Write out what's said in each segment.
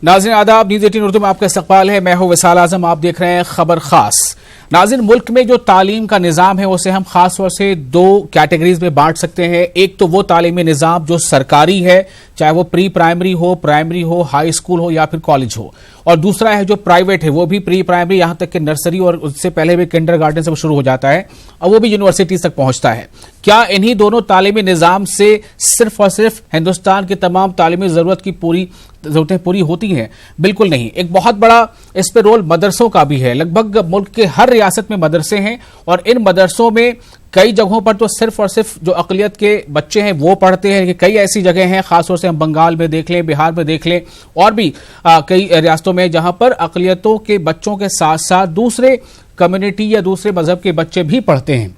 नाज़रीन आदाब, न्यूज़ 18 उर्दू में आपका इस्तकबाल है। मैं हूं विसाल आजम, आप देख रहे हैं खबर खास। नाज़रीन, मुल्क में जो तालीम का निज़ाम है उसे हम खास तौर से दो कैटेगरीज में बांट सकते हैं। एक तो वो तालीमी निज़ाम जो सरकारी है, चाहे वो प्री प्राइमरी हो, हाई स्कूल हो या फिर कॉलेज हो, और दूसरा है जो प्राइवेट है, वो भी प्री प्राइमरी यहां तक कि नर्सरी और उससे पहले भी किंडरगार्टन से शुरू हो जाता है और वो भी यूनिवर्सिटी तक पहुंचता है। क्या इन्हीं दोनों तालीमी निज़ाम से सिर्फ और सिर्फ हिंदुस्तान की तमाम तालीमी जरूरतें पूरी होती हैं? बिल्कुल नहीं। एक बहुत बड़ा इस पे रोल मदरसों का भी है। लगभग मुल्क के हर रियासत में मदरसे हैं और इन मदरसों में कई जगहों पर तो सिर्फ और सिर्फ जो अकलियत के बच्चे हैं वो पढ़ते हैं। कई ऐसी जगह हैं, खासतौर से हम बंगाल में देख लें, बिहार में देख लें और भी कई रियासतों में जहां पर अकलियतों के बच्चों के साथ साथ दूसरे कम्युनिटी या दूसरे मजहब के बच्चे भी पढ़ते हैं।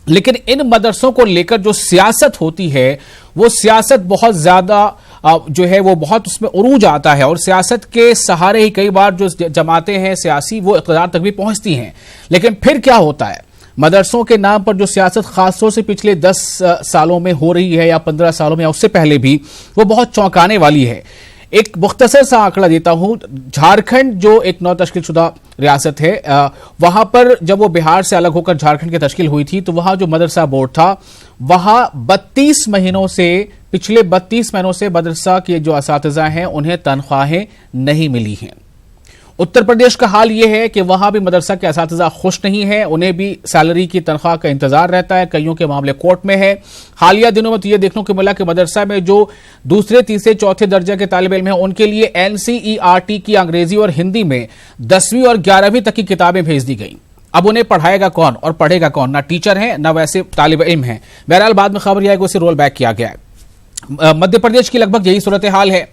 लेकिन इन मदरसों को लेकर जो सियासत होती है वो सियासत बहुत ज्यादा जो है वो बहुत उसमें उरूज आता है और सियासत के सहारे ही कई बार जो जमातें हैं सियासी वो इक़्तिदार तक भी पहुंचती हैं। लेकिन फिर क्या होता है, मदरसों के नाम पर जो सियासत खासतौर से पिछले 10 सालों में हो रही है या 15 सालों में या उससे पहले भी, वो बहुत चौंकाने वाली है। एक मुख्तसर सा आंकड़ा देता हूं। झारखंड जो एक नौ तश्कीलशुदा रियासत है, वहां पर जब वो बिहार से अलग होकर झारखंड की तश्कील हुई थी तो वहां जो मदरसा बोर्ड था वहां 32 महीनों से, पिछले 32 महीनों से मदरसा के जो असातिज़ा हैं उन्हें तनख्वाहें नहीं मिली हैं। उत्तर प्रदेश का हाल यह है कि वहां भी मदरसा के असातिज़ा खुश नहीं है, उन्हें भी सैलरी की तनख्वाह का इंतजार रहता है। कईयों के मामले कोर्ट में है। हालिया दिनों में तो यह देखने को मिला कि मदरसा में जो दूसरे, तीसरे, चौथे दर्जे के तालिब इल्म हैं उनके लिए NCERT की अंग्रेजी और हिंदी में 10वीं और 11वीं तक की किताबें भेज दी गई। अब उन्हें पढ़ाएगा कौन और पढ़ेगा कौन? ना टीचर है ना वैसे तालिब इल्म है। बहरहाल बाद में खबर यह है कि उसे रोल बैक किया गया है। मध्य प्रदेश की लगभग यही सूरत हाल है,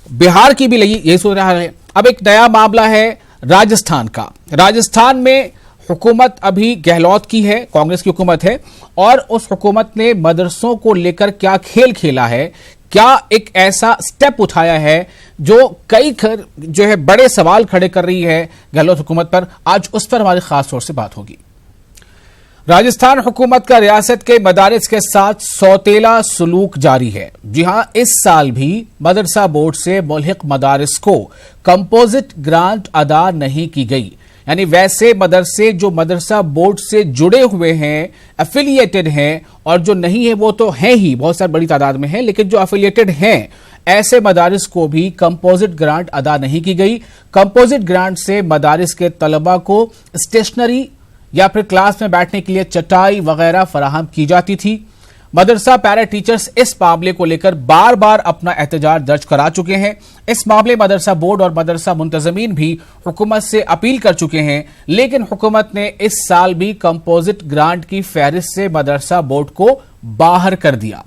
बिहार की भी यही सूरत हाल है। अब एक नया मामला है राजस्थान का। राजस्थान में हुकूमत अभी गहलोत की है, कांग्रेस की हुकूमत है, और उस हुकूमत ने मदरसों को लेकर क्या खेल खेला है, क्या एक ऐसा स्टेप उठाया है जो कई जो है बड़े सवाल खड़े कर रही है गहलोत हुकूमत पर। आज उस पर हमारी खास तौर से बात होगी। राजस्थान हुकूमत का रियासत के मदारिस के साथ सौतेला सलूक जारी है। जी हां, इस साल भी मदरसा बोर्ड से मुल्हिक मदारिस को कंपोजिट ग्रांट अदा नहीं की गई। यानी वैसे मदरसे जो मदरसा बोर्ड से जुड़े हुए हैं, एफिलिएटेड हैं, और जो नहीं है वो तो हैं ही, बहुत सारी बड़ी तादाद में है, लेकिन जो एफिलिएटेड हैं ऐसे मदारिस को भी कंपोजिट ग्रांट अदा नहीं की गई। कंपोजिट ग्रांट से मदारिस के तलबा को स्टेशनरी या फिर क्लास में बैठने के लिए चटाई वगैरह फराहम की जाती थी। मदरसा पैरा टीचर्स इस मामले को लेकर बार बार अपना एहतजाज दर्ज करा चुके हैं। इस मामले मदरसा बोर्ड और मदरसा मुंतजमीन भी हुकूमत से अपील कर चुके हैं, लेकिन हुकूमत ने इस साल भी कंपोजिट ग्रांट की फहरिस्त से मदरसा बोर्ड को बाहर कर दिया।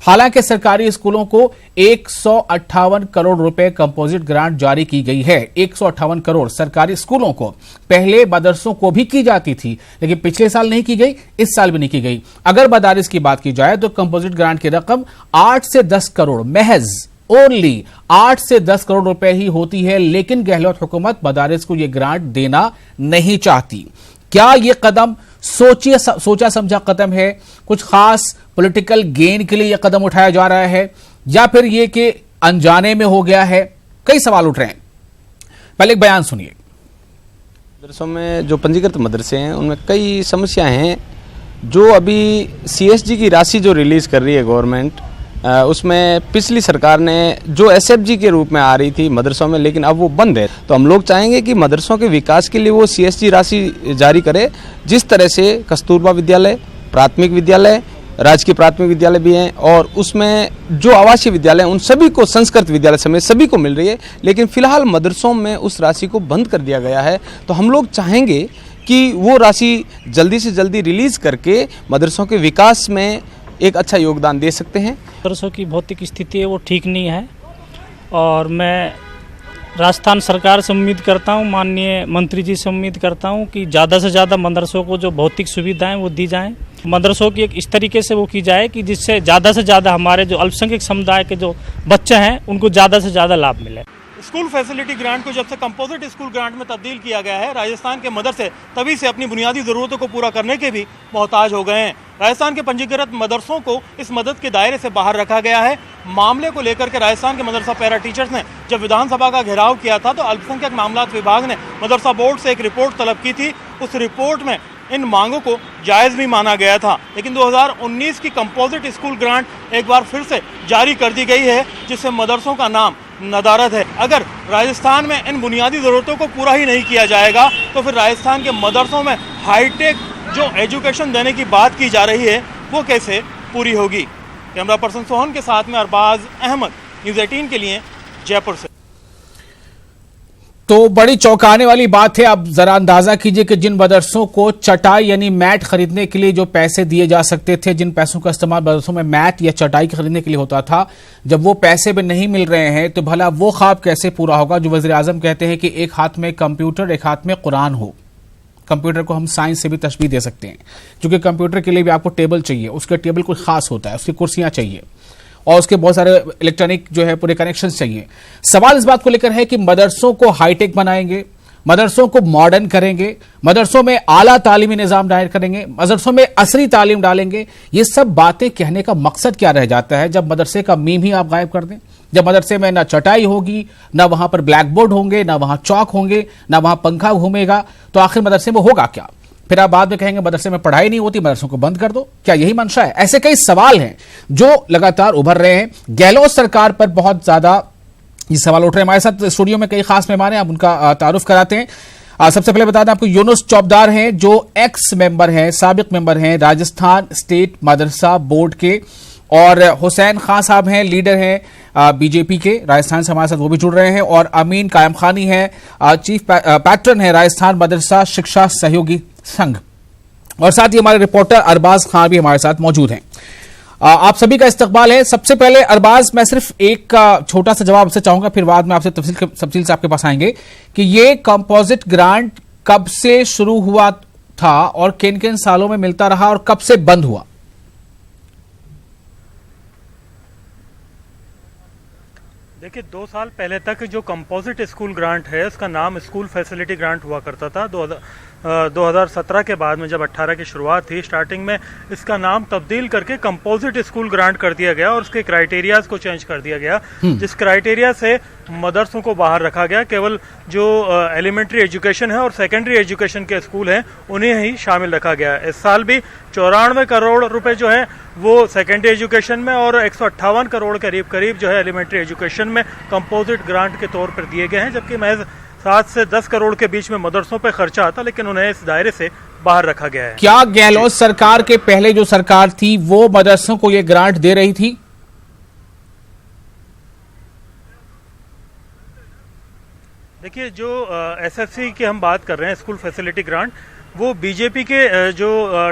हालांकि सरकारी स्कूलों को 158 करोड़ रुपए कंपोजिट ग्रांट जारी की गई है। 158 करोड़ सरकारी स्कूलों को, पहले मदरसों को भी की जाती थी, लेकिन पिछले साल नहीं की गई, इस साल भी नहीं की गई। अगर मदारिस की बात की जाए तो कंपोजिट ग्रांट की रकम 8 से 10 करोड़, महज ओनली 8 से 10 करोड़ रुपए ही होती है, लेकिन गहलोत हुकूमत मदारिस को यह ग्रांट देना नहीं चाहती। क्या यह कदम सोचा समझा कदम है? कुछ खास पॉलिटिकल गेन के लिए यह कदम उठाया जा रहा है, या फिर यह कि अनजाने में हो गया है? कई सवाल उठ रहे हैं। पहले एक बयान सुनिए। मदरसों में जो पंजीकृत मदरसे हैं उनमें कई समस्याएं हैं। जो अभी CSG की राशि जो रिलीज कर रही है गवर्नमेंट, उसमें पिछली सरकार ने जो SFG के रूप में आ रही थी मदरसों में, लेकिन अब वो बंद है। तो हम लोग चाहेंगे कि मदरसों के विकास के लिए वो CSG राशि जारी करे। जिस तरह से कस्तूरबा विद्यालय, प्राथमिक विद्यालय, राजकीय प्राथमिक विद्यालय भी हैं, और उसमें जो आवासीय विद्यालय हैं उन सभी को, संस्कृत विद्यालय समेत सभी को मिल रही है, लेकिन फिलहाल मदरसों में उस राशि को बंद कर दिया गया है। तो हम लोग चाहेंगे कि वो राशि जल्दी से जल्दी रिलीज करके मदरसों के विकास में एक अच्छा योगदान दे सकते हैं। मदरसों की भौतिक स्थिति है वो ठीक नहीं है, और मैं राजस्थान सरकार से उम्मीद करता हूँ, माननीय मंत्री जी से उम्मीद करता हूँ कि ज़्यादा से ज़्यादा मदरसों को जो भौतिक सुविधाएं वो दी जाएं। मदरसों की एक इस तरीके से वो की जाए कि जिससे ज़्यादा से ज़्यादा हमारे जो अल्पसंख्यक समुदाय के जो बच्चे हैं उनको ज़्यादा से ज़्यादा लाभ मिले। स्कूल फैसिलिटी ग्रांट को जब से कंपोजिट स्कूल ग्रांट में तब्दील किया गया है, राजस्थान के मदरसे तभी से अपनी बुनियादी ज़रूरतों को पूरा करने के भी मोहताज हो गए हैं। राजस्थान के पंजीकृत मदरसों को इस मदद के दायरे से बाहर रखा गया है। मामले को लेकर के राजस्थान के मदरसा पैरा टीचर्स ने जब विधानसभा का घेराव किया था तो अल्पसंख्यक मामलात विभाग ने मदरसा बोर्ड से एक रिपोर्ट तलब की थी। उस रिपोर्ट में इन मांगों को जायज़ भी माना गया था, लेकिन 2019 की कंपोजिट स्कूल ग्रांट एक बार फिर से जारी कर दी गई है, जिससे मदरसों का नाम नदारद है। अगर राजस्थान में इन बुनियादी ज़रूरतों को पूरा ही नहीं किया जाएगा तो फिर राजस्थान के मदरसों में हाईटेक जो एजुकेशन देने की बात की जा रही है वो कैसे पूरी होगी। कैमरा पर्सन सोहन के साथ में अरबाज अहमद, न्यूज़ 18 के लिए जयपुर से। तो बड़ी चौंकाने वाली बात है। अब जरा अंदाजा कीजिए कि जिन मदरसों को चटाई यानी मैट खरीदने के लिए जो पैसे दिए जा सकते थे, जिन पैसों का इस्तेमाल मदरसों में मैट या चटाई खरीदने के लिए होता था, जब वो पैसे भी नहीं मिल रहे हैं तो भला वो ख्वाब कैसे पूरा होगा जो वज़ीर आज़म कहते हैं कि एक हाथ में कंप्यूटर एक हाथ में कुरान हो। कंप्यूटर को हम साइंस से भी तशबीह दे सकते हैं, क्योंकि कंप्यूटर के लिए भी आपको टेबल चाहिए, उसका टेबल कुछ खास होता है, उसकी कुर्सियां चाहिए और उसके बहुत सारे इलेक्ट्रॉनिक जो है पूरे कनेक्शन चाहिए। सवाल इस बात को लेकर है कि मदरसों को हाईटेक बनाएंगे, मदरसों को मॉडर्न करेंगे, मदरसों में आला तालीमी निज़ाम दायर करेंगे, मदरसों में असरी तालीम डालेंगे। ये सब बातें कहने का मकसद क्या रह जाता है जब मदरसे का मीम ही आप गायब कर दें, जब मदरसे में ना चटाई होगी, ना वहां पर ब्लैक बोर्ड होंगे, ना वहां चौक होंगे, ना वहां पंखा घूमेगा, तो आखिर मदरसे में होगा क्या? फिर आप बाद में कहेंगे मदरसे में पढ़ाई नहीं होती, मदरसों को बंद कर दो। क्या यही मंशा है? ऐसे कई सवाल हैं जो लगातार उभर रहे हैं। गहलोत सरकार पर बहुत ज्यादा ये सवाल उठ रहे हैं। हमारे साथ स्टूडियो में कई खास मेहमान हैं, आप उनका तारुफ कराते हैं। सबसे पहले बता दें आपको, यूनुस चौबदार हैं जो एक्स मेंबर हैं, साबिक मेंबर हैं राजस्थान स्टेट मदरसा बोर्ड के, और हुसैन खान साहब हैं, लीडर हैं बीजेपी के राजस्थान से, हमारे साथ वो भी जुड़ रहे हैं, और अमीन कायम खानी है चीफ पैट्रन है राजस्थान मदरसा शिक्षा सहयोगी संघ, और साथ ही हमारे रिपोर्टर अरबाज खान भी हमारे साथ मौजूद हैं। आप सभी का इस्तकबाल है। सबसे पहले अरबाज, मैं सिर्फ एक का छोटा सा जवाब आपसे चाहूंगा, फिर बाद में आपसे तफसील से आपके पास आएंगे कि ये कंपोजिट ग्रांट कब से शुरू हुआ था और किन किन सालों में मिलता रहा और कब से बंद हुआ? देखिए, 2 साल पहले तक जो कंपोजिट स्कूल ग्रांट है उसका नाम स्कूल फैसिलिटी ग्रांट हुआ करता था। 2017 के बाद में जब 18 की शुरुआत थी, स्टार्टिंग में इसका नाम तब्दील करके कंपोजिट स्कूल ग्रांट कर दिया गया और उसके क्राइटेरियाज को चेंज कर दिया गया, जिस क्राइटेरिया से मदरसों को बाहर रखा गया। केवल जो एलिमेंट्री एजुकेशन है और सेकेंडरी एजुकेशन के स्कूल हैं उन्हें ही शामिल रखा गया। इस साल भी 94 करोड़ रुपए जो है वो सेकेंडरी एजुकेशन में और 158 करोड़ करीब जो है एलिमेंट्री एजुकेशन में कंपोजिट ग्रांट के तौर पर दिए गए हैं, जबकि महज 7 से 10 करोड़ के बीच में मदरसों पे खर्चा आता, लेकिन उन्हें इस दायरे से बाहर रखा गया है। क्या गहलोत सरकार के पहले जो सरकार थी वो मदरसों को ये ग्रांट दे रही थी? देखिए, जो एसएफसी की हम बात कर रहे हैं, स्कूल फैसिलिटी ग्रांट, वो बीजेपी के जो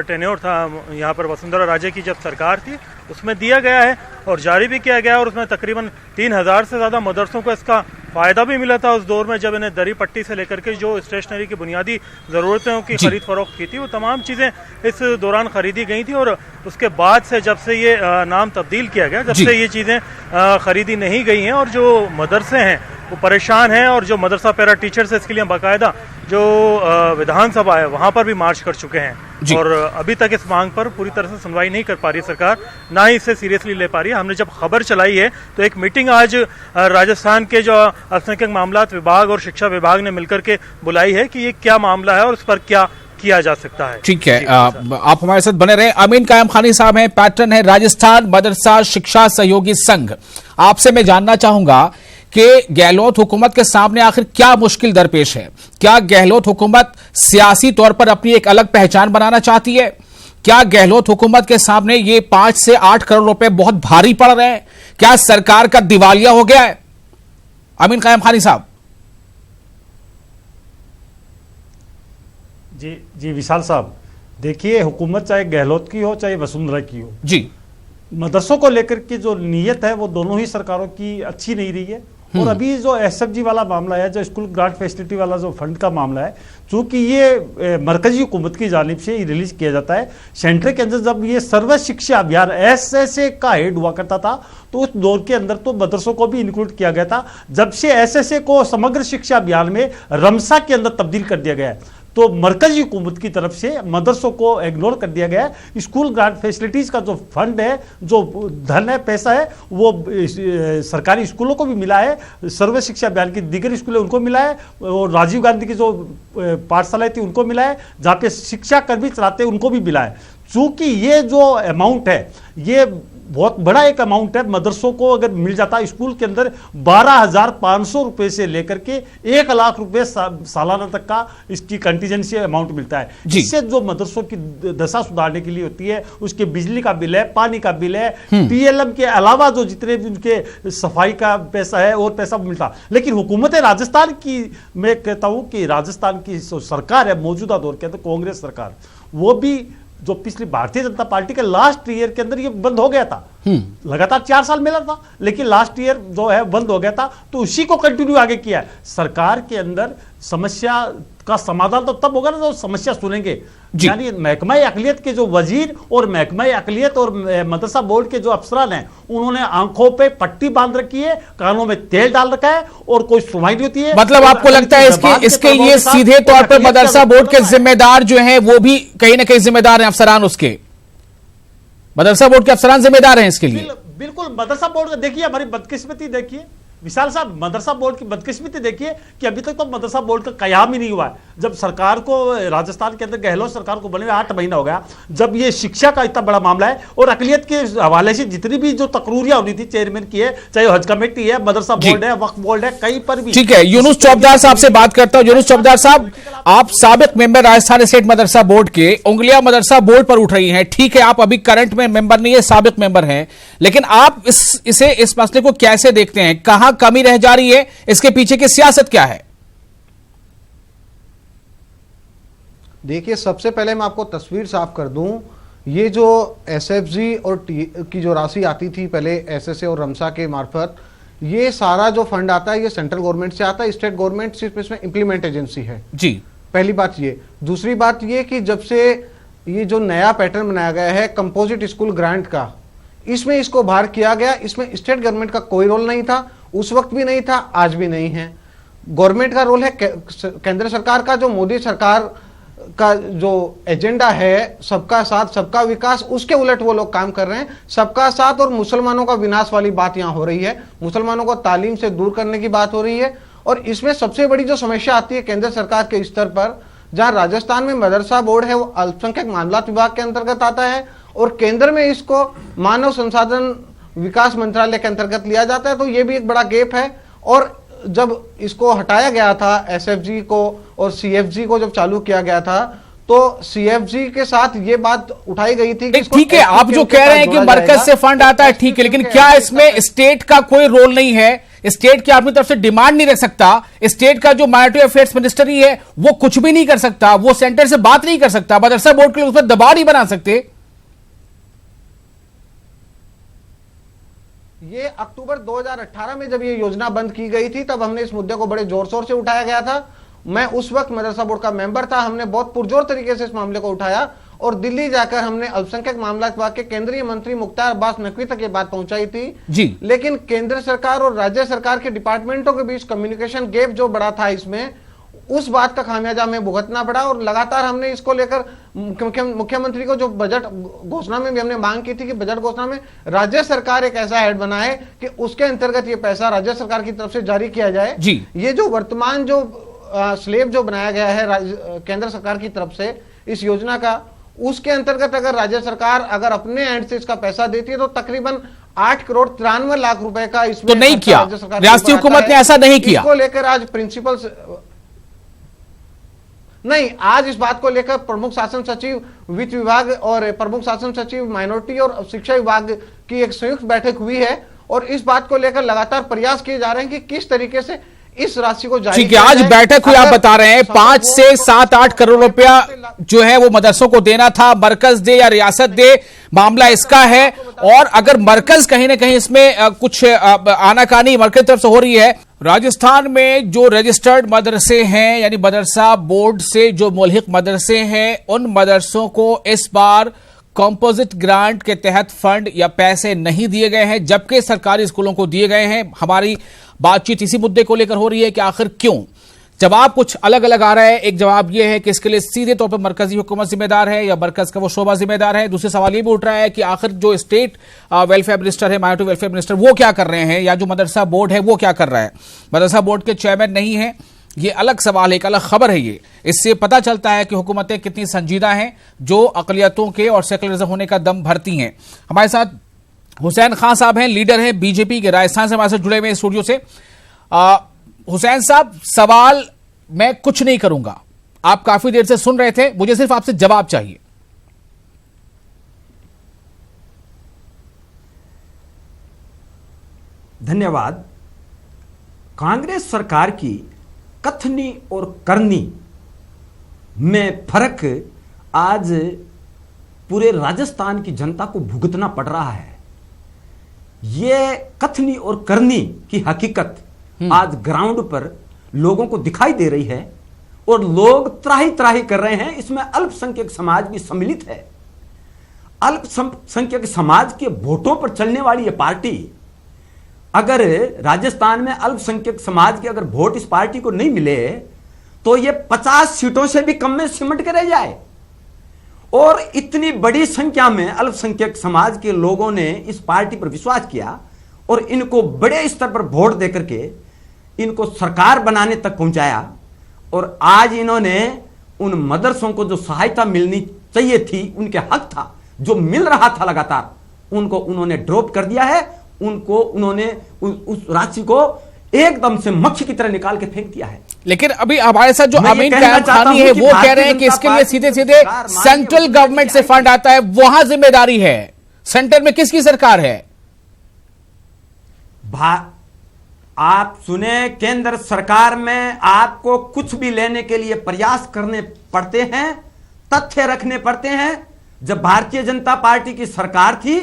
टेन्योर था यहाँ पर वसुंधरा राजे की जब सरकार थी उसमें दिया गया है और जारी भी किया गया, और उसमें तकरीबन 3000 से ज़्यादा मदरसों को इसका फ़ायदा भी मिला था उस दौर में, जब इन्हें दरी पट्टी से लेकर के जो स्टेशनरी की बुनियादी ज़रूरतों की खरीद फरोख्त की थी वो तमाम चीज़ें इस दौरान खरीदी गई थी। और उसके बाद से जब से ये नाम तब्दील किया गया, जब से ये चीज़ें खरीदी नहीं गई हैं और जो मदरसे हैं वो परेशान हैं, और जो मदरसा पैरा टीचर्स है इसके लिए बाकायदा जो विधानसभा है वहां पर भी मार्च कर चुके हैं, और अभी तक इस मांग पर पूरी तरह से सुनवाई नहीं कर पा रही सरकार, ना ही इसे सीरियसली ले पा रही है। हमने जब खबर चलाई है तो एक मीटिंग आज राजस्थान के जो अल्पसंख्यक मामलात विभाग और शिक्षा विभाग ने मिलकर के बुलाई है कि ये क्या मामला है और उस पर क्या किया जा सकता है। ठीक है, आप हमारे साथ बने रहे। अमीन कायम खानी साहब हैं, पैटर्न है राजस्थान मदरसा शिक्षा सहयोगी संघ। आपसे मैं जानना चाहूंगा कि गहलोत हुकूमत के सामने आखिर क्या मुश्किल दरपेश है? क्या गहलोत हुकूमत सियासी तौर पर अपनी एक अलग पहचान बनाना चाहती है? क्या गहलोत हुकूमत के सामने ये 5 से 8 करोड़ रुपए बहुत भारी पड़ रहे हैं? क्या सरकार का दिवालिया हो गया है? अमीन कायम खानी साहब। जी विशाल साहब, देखिए, हुकूमत चाहे गहलोत की हो चाहे वसुंधरा की हो, जी, मदरसों को लेकर के जो नीयत है वो दोनों ही सरकारों की अच्छी नहीं रही है, और अभी जो एसएफजी वाला मामला है, जो स्कूल ग्रांट फैसिलिटी वाला जो फंड का मामला है, चूंकि ये मरकजी हुकूमत की जानिब से रिलीज किया जाता है। सेंटर के अंदर जब ये सर्व शिक्षा अभियान एसएसए का हेड हुआ करता था, तो उस दौर के अंदर तो मदरसों को भी इंक्लूड किया गया था। जब से एसएसए को समग्र शिक्षा अभियान में रमसा के अंदर तब्दील कर दिया गया है, तो मरकजी हुकूमत की तरफ से मदरसों को इग्नोर कर दिया गया है। स्कूल ग्रांट फैसिलिटीज का जो फंड है, जो धन है, पैसा है, वो सरकारी स्कूलों को भी मिला है, सर्व शिक्षा अभियान की दीगर स्कूलें उनको मिला है, और राजीव गांधी की जो पाठशालाएं थी उनको मिला है, जहाँ पे शिक्षा कर्मी चलाते हैं उनको भी मिला है। चूंकि ये जो अमाउंट है, ये बहुत बड़ा एक अमाउंट है, मदरसों को अगर मिल जाता है स्कूल के अंदर 12,500 रुपए से लेकर के 1 लाख रुपए सालाना तक का इसकी कंटीजेंसी अमाउंट मिलता है, जिससे जो मदरसों की दशा सुधारने के लिए होती है, उसके बिजली का बिल है, पानी का बिल है, पीएलएम के अलावा जो जितने भी उनके सफाई का पैसा है और पैसा मिलता। लेकिन हुकूमत राजस्थान की, मैं कहता हूं कि राजस्थान की सरकार है मौजूदा दौर के अंदर, कांग्रेस सरकार, वो भी जो पिछली भारतीय जनता पार्टी के लास्ट ईयर के अंदर ये बंद हो गया था, लगातार 4 साल मिला था, लेकिन लास्ट ईयर जो है बंद हो गया था, तो उसी को कंटिन्यू आगे किया है। सरकार के अंदर समस्या का समाधान तो तब होगा ना जब समस्या सुनेंगे। यानी महकमा अक़लियत के जो वजीर और महकमा अक़लियत और मदरसा बोर्ड के जो अफसरान हैं, उन्होंने आंखों पे पट्टी बांध रखी है, कानों में तेल डाल रखा है, और कोई सुनवाई नहीं होती है। मतलब आपको लगता है इसके लिए सीधे तौर पर मदरसा बोर्ड के जिम्मेदार जो हैं वो भी कहीं ना कहीं जिम्मेदार हैं, अफसरान उसके, मदरसा बोर्ड के अफसरान जिम्मेदार हैं इसके लिए? बिल्कुल, मदरसा बोर्ड का देखिए, हमारी बदकिस्मती देखिए विशाल साहब, मदरसा बोर्ड की बदकिस्मती देखिए कि अभी तक तो मदरसा बोर्ड का कयाम ही नहीं हुआ है। जब सरकार को, राजस्थान के अंदर गहलोत सरकार को बने 8 महीना हो गया, जब ये शिक्षा का इतना बड़ा मामला है, और अक़लियत के हवाले से जितनी भी जो तकरूरियां होनी थी चेयरमैन की है, चाहे हज कमेटी है, मदरसा बोर्ड है, वक्फ बोर्ड है, कहीं पर भी। ठीक है, यूनुस चौबदार साहब से बात करता हूं। यूनुस चौबदार साहब, आप साबिक मेंबर राजस्थान स्टेट मदरसा बोर्ड के, उंगलियां मदरसा बोर्ड पर उठ रही हैं। ठीक है, आप अभी करंट में मेंबर नहीं है, साबिक मेंबर हैं, लेकिन आप इस मसले को कैसे देखते हैं? कहां कमी रह जा रही है? इसके पीछे की सियासत क्या है? देखिए, सबसे पहले मैं आपको तस्वीर साफ कर दूं, ये जो एसएफजी और की जो राशि आती थी पहले एसएसए और रमसा के मार्फत, ये सारा जो फंड आता है ये सेंट्रल गवर्नमेंट से आता है, स्टेट गवर्नमेंट सिर्फ इसमें इंप्लीमेंट एजेंसी है। जी, पहली बात ये। दूसरी बात ये कि जब से ये जो नया पैटर्न बनाया गया है कंपोजिट स्कूल ग्रांट का, इसमें इसको बाहर किया गया, इसमें स्टेट गवर्नमेंट का कोई रोल नहीं था, उस वक्त भी नहीं था, आज भी नहीं है। गवर्नमेंट का रोल है केंद्र सरकार का, जो मोदी सरकार का जो एजेंडा है सबका साथ सबका विकास, उसके उलट वो लोग काम कर रहे हैं। सबका साथ और मुसलमानों का विनाश वाली बात यहां हो रही है, मुसलमानों को तालीम से दूर करने की बात हो रही है। और इसमें सबसे बड़ी जो समस्या आती है केंद्र सरकार के स्तर पर, जहां राजस्थान में मदरसा बोर्ड है वो अल्पसंख्यक मामलात विभाग के अंतर्गत आता है, और केंद्र में इसको मानव संसाधन विकास मंत्रालय के अंतर्गत लिया जाता है, तो ये भी एक बड़ा गैप है। और जब इसको हटाया गया था एसएफजी को और सीएफजी को जब चालू किया गया था, तो सीएफजी के साथ ये बात उठाई गई थी कि ठीक है, आप जो कह रहे हैं कि मरकज से फंड आता है, ठीक है, लेकिन क्या इसमें स्टेट का कोई रोल नहीं है? स्टेट की अपनी तरफ से डिमांड नहीं रख सकता? स्टेट का जो माइनॉरिटी अफेयर्स मिनिस्टर ही है वो कुछ भी नहीं कर सकता, वो सेंटर से बात नहीं कर सकता, मदरसा बोर्ड के लिए उस पर दबाव नहीं बना सकते? ये अक्टूबर 2018 में जब ये योजना बंद की गई थी, तब हमने इस मुद्दे को बड़े जोर शोर से उठाया गया था। मैं उस वक्त मदरसा बोर्ड का मेंबर था, हमने बहुत पुरजोर तरीके से इस मामले को उठाया, और दिल्ली जाकर हमने अल्पसंख्यक मामलात विभाग के केंद्रीय मंत्री मुख्तार अब्बास नकवी तक ये बात पहुंचाई थी जी। लेकिन केंद्र सरकार और राज्य सरकार के डिपार्टमेंटों के बीच कम्युनिकेशन गैप जो बड़ा था, इसमें उस बात का खामियाजा हमें भुगतना पड़ा। और लगातार हमने इसको लेकर मुख्यमंत्री को जो बजट घोषणा में भी हमने मांग की थी कि बजट घोषणा में राज्य सरकार एक ऐसा हेड बनाए कि उसके अंतर्गत ये पैसा राज्य सरकार की तरफ से जारी किया जाए जी। ये जो वर्तमान जो स्लेब जो बनाया गया है केंद्र सरकार की तरफ से इस योजना का, उसके अंतर्गत अगर राज्य सरकार अगर अपने एंड से इसका पैसा देती है तो तकरीबन 8 करोड़ 93 लाख रुपए का इसमें तो नहीं किया, रियासती हुकूमत ने ऐसा नहीं किया। इसको लेकर आज प्रिंसिपल नहीं, आज इस बात को लेकर प्रमुख शासन सचिव वित्त विभाग और प्रमुख शासन सचिव माइनॉरिटी और शिक्षा विभाग की एक संयुक्त बैठक हुई है, और इस बात को लेकर लगातार प्रयास किए जा रहे हैं कि किस तरीके से इस राशि को जारी ठीक है, आज बैठक हुई, आप बता रहे हैं 5 से 7-8 करोड़ रुपया जो है वो मदरसों को देना था, मरकज दे या रियासत दे, मामला इसका है। और अगर मरकज कहीं ना कहीं इसमें कुछ आनाकानी मरकज तरफ से हो रही है। राजस्थान में जो रजिस्टर्ड मदरसे हैं, यानी मदरसा बोर्ड से जो मुल्हिक मदरसे हैं, उन मदरसों को इस बार कॉम्पोजिट ग्रांट के तहत फंड या पैसे नहीं दिए गए हैं, जबकि सरकारी स्कूलों को दिए गए हैं। हमारी बातचीत इसी मुद्दे को लेकर हो रही है कि आखिर क्यों। जवाब कुछ अलग अलग आ रहा है। एक जवाब यह है कि इसके लिए सीधे तौर पर मरकजी हुकूमत जिम्मेदार है या मरकज का वो शोबा जिम्मेदार है। दूसरे सवाल ये भी उठ रहा है कि आखिर जो स्टेट वेलफेयर मिनिस्टर है, माइनॉरिटी वेलफेयर मिनिस्टर, वो क्या कर रहे हैं, या जो मदरसा बोर्ड है वो क्या कर रहा है। मदरसा बोर्ड के चेयरमैन नहीं है, ये अलग सवाल है, एक अलग खबर है ये। इससे पता चलता है कि हुकूमतें कितनी संजीदा हैं, जो अकलियतों के और सेकुलरिज्म होने का दम भरती हैं। हमारे साथ हुसैन खान साहब हैं, लीडर हैं बीजेपी के, राजस्थान से हमारे साथ जुड़े हुए हैं स्टूडियो से। हुसैन साहब, सवाल मैं कुछ नहीं करूंगा, आप काफी देर से सुन रहे थे, मुझे सिर्फ आपसे जवाब चाहिए। धन्यवाद। कांग्रेस सरकार की कथनी और करनी में फर्क आज पूरे राजस्थान की जनता को भुगतना पड़ रहा है। ये कथनी और करनी की हकीकत आज ग्राउंड पर लोगों को दिखाई दे रही है और लोग त्राही त्राही कर रहे हैं। इसमें अल्पसंख्यक समाज भी सम्मिलित है। अल्पसंख्यक समाज के वोटों पर चलने वाली ये पार्टी, अगर राजस्थान में अल्पसंख्यक समाज के अगर वोट इस पार्टी को नहीं मिले तो ये 50 सीटों से भी कम में सिमट के रह जाए। और इतनी बड़ी संख्या में अल्पसंख्यक समाज के लोगों ने इस पार्टी पर विश्वास किया और इनको बड़े स्तर पर वोट देकर के इनको सरकार बनाने तक पहुंचाया। और आज इन्होंने उन मदरसों को जो सहायता मिलनी चाहिए थी, उनके हक था, जो मिल रहा था लगातार, उनको उन्होंने ड्रॉप कर दिया है। उनको उन्होंने उस राशि को एकदम से मक्खी की तरह निकाल के फेंक दिया है। लेकिन अभी हमारे साथ जो अमीन कायम खानी है वो कह रहे हैं कि इसके लिए सीधे सीधे सेंट्रल गवर्नमेंट से फंड आता है, वहां जिम्मेदारी है। सेंटर में किसकी सरकार है? आप सुने, केंद्र सरकार में आपको कुछ भी लेने के लिए प्रयास करने पड़ते हैं, तथ्य रखने पड़ते हैं। जब भारतीय जनता पार्टी की सरकार थी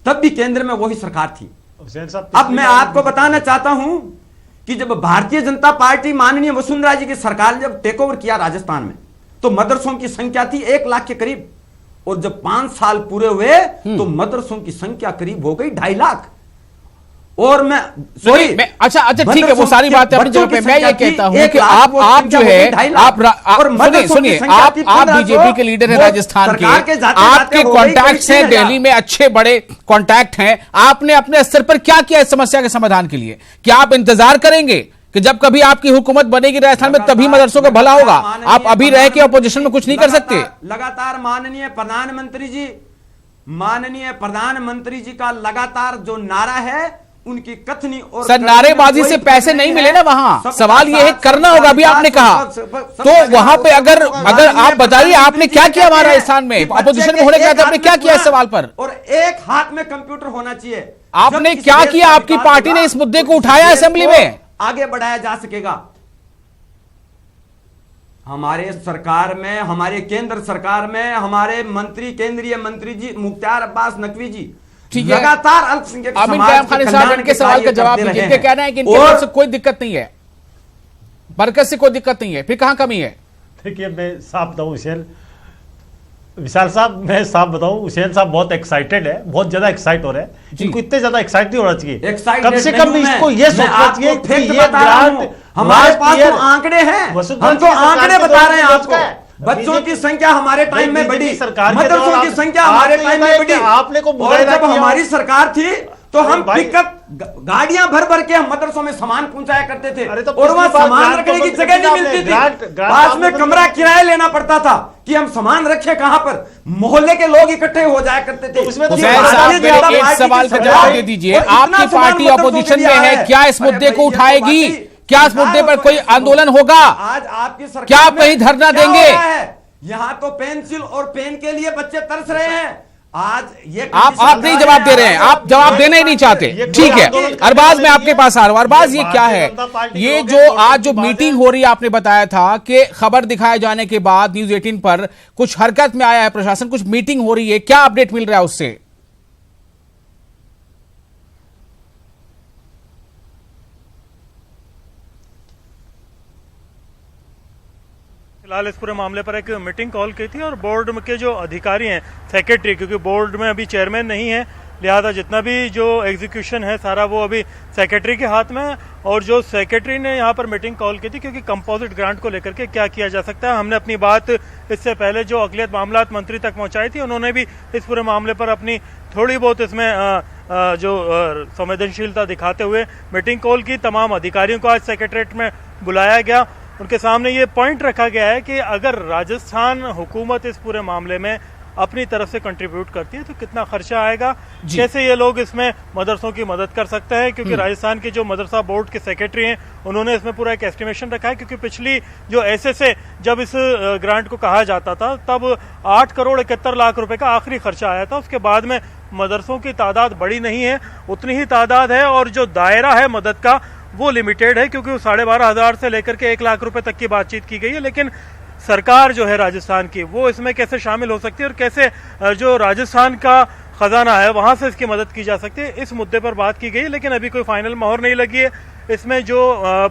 तब भी केंद्र में वही सरकार थी। अब मैं आपको बताना चाहता हूं कि जब भारतीय जनता पार्टी माननीय वसुंधरा जी की सरकार ने जब टेक ओवर किया राजस्थान में, तो मदरसों की संख्या थी 1 लाख के करीब। और जब 5 साल पूरे हुए तो मदरसों की संख्या करीब हो गई 2.5 लाख। और मैं अच्छा ठीक है, वो सारी बातें अपनी जगह पे। मैं ये कहता हूं कि आप जो है, आप सुनिए, आप बीजेपी के लीडर हैं राजस्थान के, आपके कॉन्टैक्ट्स हैं दिल्ली में, अच्छे बड़े कॉन्टैक्ट हैं। आपने अपने स्तर पर क्या किया इस समस्या के समाधान के लिए? क्या आप इंतजार करेंगे कि जब कभी आपकी हुकूमत बनेगी राजस्थान में तभी मदरसों का भला होगा? आप अभी रह के अपोजिशन में कुछ नहीं कर सकते? लगातार माननीय प्रधानमंत्री जी का लगातार जो नारा है, उनकी कथनी और सर, नारेबाजी से पैसे नहीं मिले ना वहां। सवाल यह है, करना होगा। अभी आपने कहा तो वहां पे अगर आप बताइए आपने क्या किया हमारे राजस्थान में अपोजिशन में होने के बाद? आपने क्या किया इस सवाल पर? और एक हाथ में कंप्यूटर होना चाहिए। आपने क्या किया? आपकी पार्टी ने इस मुद्दे को उठाया असेंबली में, आगे बढ़ाया जा सकेगा। हमारे सरकार में, हमारे केंद्र सरकार में हमारे मंत्री, केंद्रीय मंत्री जी मुख्तार अब्बास नकवी जी लगातार अल्पसंख्यक अमीन कायम खानी साहब इनके सवाल का जवाब दीजिए। इनके कहना है कि इनके तरफ से कोई दिक्कत नहीं है, मरकज से कोई दिक्कत नहीं है, फिर कहां कमी है? देखिए, मैं साफ बताऊं विशाल साहब, मैं साफ बताऊं, हुसैन साहब बहुत एक्साइटेड है, बहुत ज्यादा एक्साइट हो रहे हैं। इनको इतने ज्यादा एक्साइट नहीं होना चाहिए। कम से कम इसको ये सोचना चाहिए कि ये ग्रांट हमारे पास तो आंकड़े हैं, हम तो आंकड़े बता रहे हैं आपको। बच्चों की संख्या हमारे टाइम में बढ़ी, मदरसों की संख्या हमारे टाइम में बढ़ी। आपने को और जब हमारी सरकार थी तो हम पिकअप गाड़ियां भर भर के हम मदरसों में सामान पहुंचाया करते थे, और वहां सामान रखने की जगह नहीं मिलती थी। पास में कमरा किराया लेना पड़ता था कि हम सामान रखे कहां पर। मोहल्ले के लोग इकट्ठे हो जाया करते थे। एक सवाल का जवाब दे दीजिए, आपकी पार्टी अपोजिशन में है, क्या इस मुद्दे को उठाएगी? क्या इस मुद्दे पर कोई आंदोलन होगा? आज आपकी सरकार, क्या आप कहीं धरना देंगे? यहाँ तो पेंसिल और पेन के लिए बच्चे तरस रहे हैं। आज ये आप नहीं जवाब दे रहे हैं, आप जवाब देना ही नहीं चाहते। ठीक है, अरबाज मैं आपके पास आ रहा हूं। अरबाज, ये क्या है, ये जो आज जो मीटिंग हो रही है, आपने बताया था कि खबर दिखाए जाने के बाद न्यूज 18 पर कुछ हरकत में आया है प्रशासन, कुछ मीटिंग हो रही है, क्या अपडेट मिल रहा है उससे? फिलहाल इस पूरे मामले पर एक मीटिंग कॉल की थी और बोर्ड के जो अधिकारी हैं, सेक्रेटरी, क्योंकि बोर्ड में अभी चेयरमैन नहीं है, लिहाजा जितना भी जो एग्जीक्यूशन है सारा वो अभी सेक्रेटरी के हाथ में है। और जो सेक्रेटरी ने यहाँ पर मीटिंग कॉल की थी, क्योंकि कंपोजिट ग्रांट को लेकर के क्या किया जा सकता है, हमने अपनी बात इससे पहले जो अक़लियत मामलात मंत्री तक पहुंचाई थी, उन्होंने भी इस पूरे मामले पर अपनी थोड़ी बहुत इसमें जो संवेदनशीलता दिखाते हुए मीटिंग कॉल की। तमाम अधिकारियों को आज सेक्रेटरीट में बुलाया गया, उनके सामने ये पॉइंट रखा गया है कि अगर राजस्थान हुकूमत इस पूरे मामले में अपनी तरफ से कंट्रीब्यूट करती है तो कितना खर्चा आएगा, कैसे ये लोग इसमें मदरसों की मदद कर सकते हैं, क्योंकि राजस्थान के जो मदरसा बोर्ड के सेक्रेटरी हैं उन्होंने इसमें पूरा एक एस्टिमेशन रखा है। क्योंकि पिछली जो एसएसए जब इस ग्रांट को कहा जाता था तब 8 करोड़ 71 लाख रुपए का आखिरी खर्चा आया था। उसके बाद में मदरसों की तादाद बड़ी नहीं है, उतनी ही तादाद है, और जो दायरा है मदद का वो लिमिटेड है, क्योंकि 12,500 से लेकर के 1 लाख रुपए तक की बातचीत की गई है। लेकिन सरकार जो है राजस्थान की, वो इसमें कैसे शामिल हो सकती है और कैसे जो राजस्थान का खजाना है वहां से इसकी मदद की जा सकती है, इस मुद्दे पर बात की गई। लेकिन अभी कोई फाइनल मोहर नहीं लगी है। इसमें जो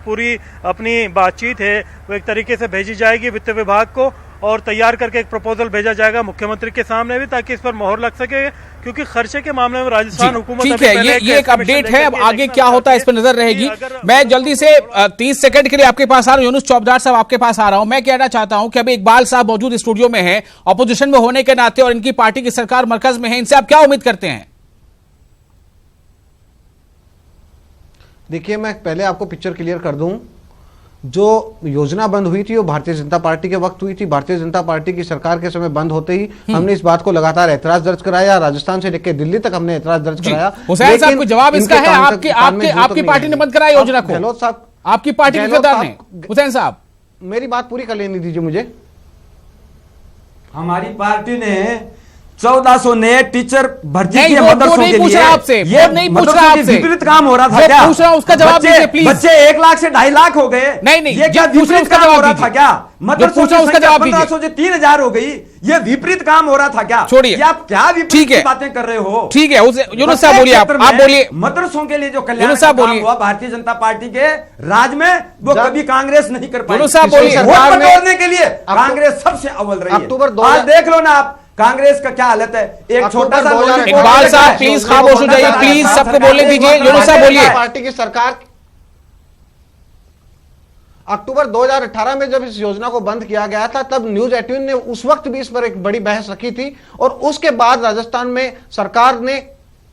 पूरी अपनी बातचीत है वो एक तरीके से भेजी जाएगी वित्त विभाग को, और तैयार करके एक प्रपोजल भेजा जाएगा मुख्यमंत्री के सामने भी, ताकि इस पर मोहर लग सके। क्योंकि खर्चे के मामले में राजस्थान हुकूमत, ठीक है, ये एक अपडेट है। अब आगे क्या होता है इस पर नजर रहेगी। मैं जल्दी से 30 सेकंड के लिए आपके पास आ रहा हूं। यूनुस चौबदार साहब आपके पास आ रहा हूं। मैं कहना चाहता हूं कि अभी इकबाल साहब मौजूद स्टूडियो में है, ऑपोजिशन में होने के नाते, और इनकी पार्टी की सरकार मरकज में है, इनसे आप क्या उम्मीद करते हैं? देखिए, मैं पहले आपको पिक्चर क्लियर कर दूं। जो योजना बंद हुई थी वो भारतीय जनता पार्टी के वक्त हुई थी। भारतीय जनता पार्टी की सरकार के समय बंद होते ही हमने इस बात को लगातार ऐतराज दर्ज कराया। राजस्थान से लेकर दिल्ली तक हमने ऐतराज दर्ज कराया। हुसैन साहब को जवाब इसका है, आपकी पार्टी ने बंद कराया योजना को। गहलोत साहब, आपकी पार्टी के गद्दार ने। हुसैन साहब, मेरी बात पूरी कर लेने दीजिए मुझे। हमारी पार्टी ने 1400 नए टीचर भर्ती किए नहीं, मदरसों के लिए। आपसे ये नहीं पूछ मदरसों रहा के आपसे, विपरीत काम हो रहा था क्या? पूछ रहा हूं, उसका जवाब दीजिए प्लीज। बच्चे 1 लाख से 2.5 लाख हो गए। नहीं, ये क्या विपरीत काम हो रहा था क्या? मदरसों की संख्या 1500 से 3000 हो गई, ये विपरीत काम हो रहा था क्या? छोड़िए, आप क्या विपरीत की बातें कर रहे हो? ठीक है, यूनुस साहब बोलिए, आप बोलिए। मदरसों के लिए जो कल्याण का काम हुआ भारतीय जनता पार्टी के राज में, वो कभी कांग्रेस नहीं कर पाई। यूनुस साहब बोलिए। वोट बटोरने के लिए कांग्रेस सबसे अव्वल रही है। अक्टूबर 2 आज देख लो ना आप कांग्रेस का क्या हालत है। एक छोटा सा इकबाल साहब प्लीज खामोश हो जाइए, प्लीज सबको बोलने दीजिए। यूनुस साहब बोलिए। पार्टी की सरकार अक्टूबर 2018 में जब इस योजना को बंद किया गया था, तब न्यूज 18 ने उस वक्त भी इस पर एक बड़ी बहस रखी थी, और उसके बाद राजस्थान में सरकार ने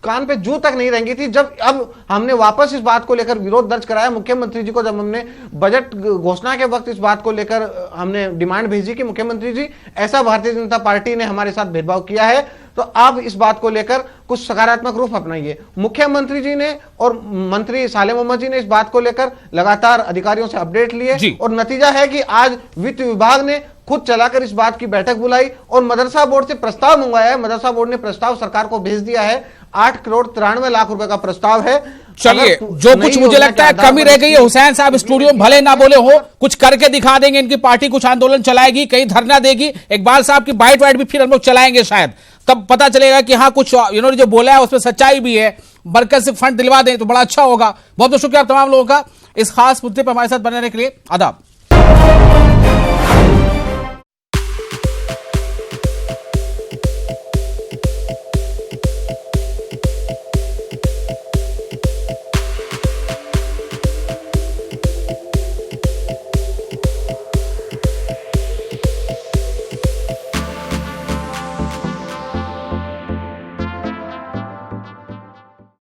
कान पे जू तक नहीं रेंगी थी। जब अब हमने वापस इस बात को लेकर विरोध दर्ज कराया मुख्यमंत्री जी को, जब हमने बजट घोषणा के वक्त इस बात को लेकर हमने डिमांड भेजी कि मुख्यमंत्री जी, ऐसा भारतीय जनता पार्टी ने हमारे साथ भेदभाव किया है, तो आप इस बात को लेकर कुछ सकारात्मक रूप अपनाइए। मुख्यमंत्री जी ने और मंत्री सालेह मोहम्मद जी ने इस बात को लेकर लगातार अधिकारियों से अपडेट लिए, और नतीजा है कि आज वित्त विभाग ने खुद चलाकर इस बात की बैठक बुलाई और मदरसा बोर्ड से प्रस्ताव मंगवाया है। मदरसा बोर्ड ने प्रस्ताव सरकार को भेज दिया है। 8 करोड़ 93 लाख रुपए का प्रस्ताव है। चलिए, जो कुछ मुझे लगता है कमी रह गई है, हुसैन साहब स्टूडियो में भले ना बोले हो, कुछ करके दिखा देंगे। इनकी पार्टी कुछ आंदोलन चलाएगी, कहीं धरना देगी। इकबाल साहब की बाइट वाइट भी फिर हम लोग चलाएंगे, शायद तब पता चलेगा कि हाँ कुछ इन्होंने जो बोला है उसमें सच्चाई भी है। मरकज से फंड दिलवा दें तो बड़ा अच्छा होगा। बहुत बहुत शुक्रिया आप तमाम लोगों का इस खास मुद्दे पर हमारे साथ बने रहने के लिए। आदाब।